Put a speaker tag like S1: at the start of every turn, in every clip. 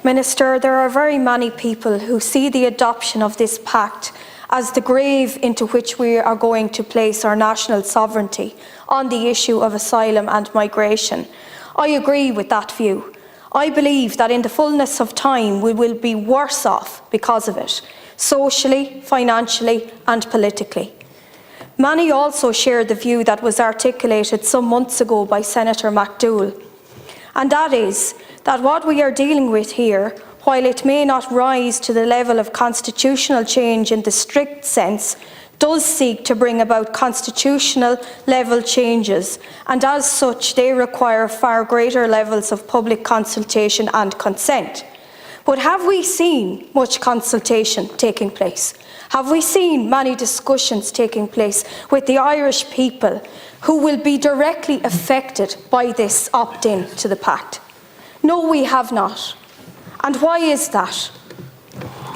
S1: Minister, there are very many people who see the adoption of this pact as the grave into which we are going to place our national sovereignty on the issue of asylum and migration. I agree with that view. I believe that in the fullness of time we will be worse off because of it, socially, financially and politically. Many also share the view that was articulated some months ago by Senator McDougall, and that is that what we are dealing with here, while it may not rise to the level of constitutional change in the strict sense, does seek to bring about constitutional level changes, and as such they require far greater levels of public consultation and consent. But have we seen much consultation taking place? Have we seen many discussions taking place with the Irish people who will be directly affected by this opt-in to the pact? No, we have not. And why is that?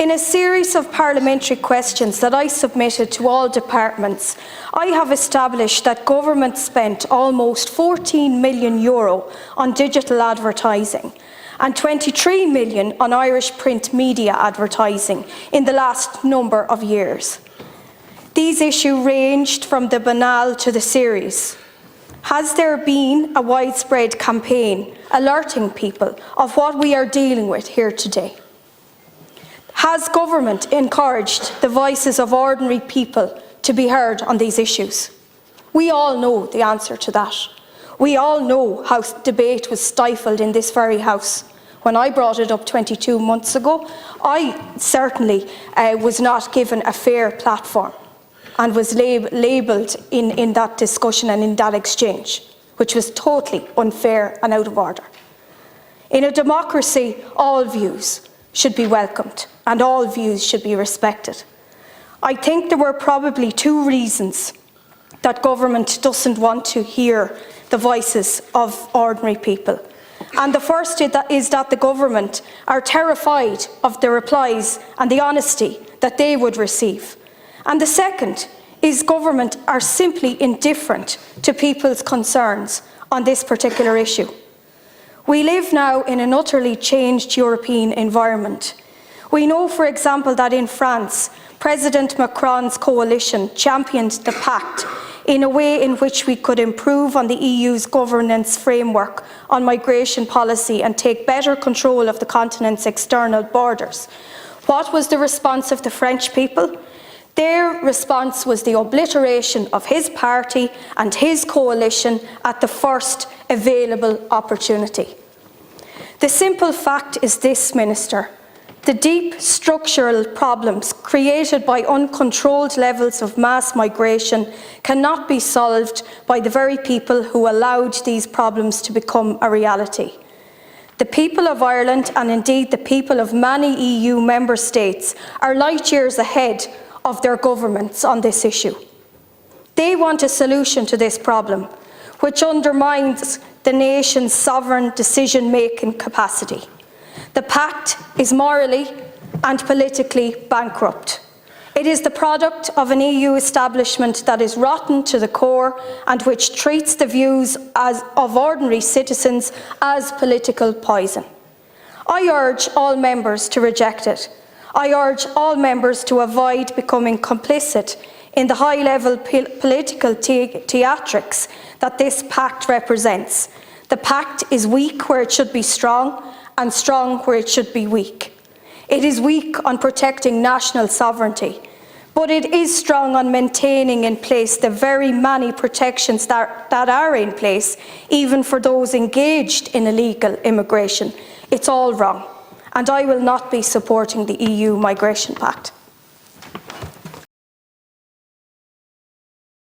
S1: In a series of parliamentary questions that I submitted to all departments, I have established that government spent almost €14 million on digital advertising and 23 million on Irish print media advertising in the last number of years. These issues ranged from the banal to the serious. Has there been a widespread campaign alerting people of what we are dealing with here today? Has government encouraged the voices of ordinary people to be heard on these issues? We all know the answer to that. We all know how debate was stifled in this very House. When I brought it up 22 months ago, I certainly was not given a fair platform and was labelled in that discussion and in that exchange, which was totally unfair and out of order. In a democracy, all views should be welcomed and all views should be respected. I think there were probably two reasons that government doesn't want to hear the voices of ordinary people. And the first is that the government are terrified of the replies and the honesty that they would receive. And the second is government are simply indifferent to people's concerns on this particular issue. We live now in an utterly changed European environment. We know, for example, that in France, President Macron's coalition championed the pact in a way in which we could improve on the EU's governance framework on migration policy and take better control of the continent's external borders. What was the response of the French people? Their response was the obliteration of his party and his coalition at the first available opportunity. The simple fact is this, Minister. The deep structural problems created by uncontrolled levels of mass migration cannot be solved by the very people who allowed these problems to become a reality. The people of Ireland, and indeed the people of many EU member states, are light years ahead of their governments on this issue. They want a solution to this problem, which undermines the nation's sovereign decision-making capacity. The pact is morally and politically bankrupt. It is the product of an EU establishment that is rotten to the core and which treats the views of ordinary citizens as political poison. I urge all members to reject it. I urge all members to avoid becoming complicit in the high-level political theatrics that this pact represents. The pact is weak where it should be strong and strong where it should be weak. It is weak on protecting national sovereignty, but it is strong on maintaining in place the very many protections that are in place, even for those engaged in illegal immigration. It's all wrong, and I will not be supporting the EU Migration Pact.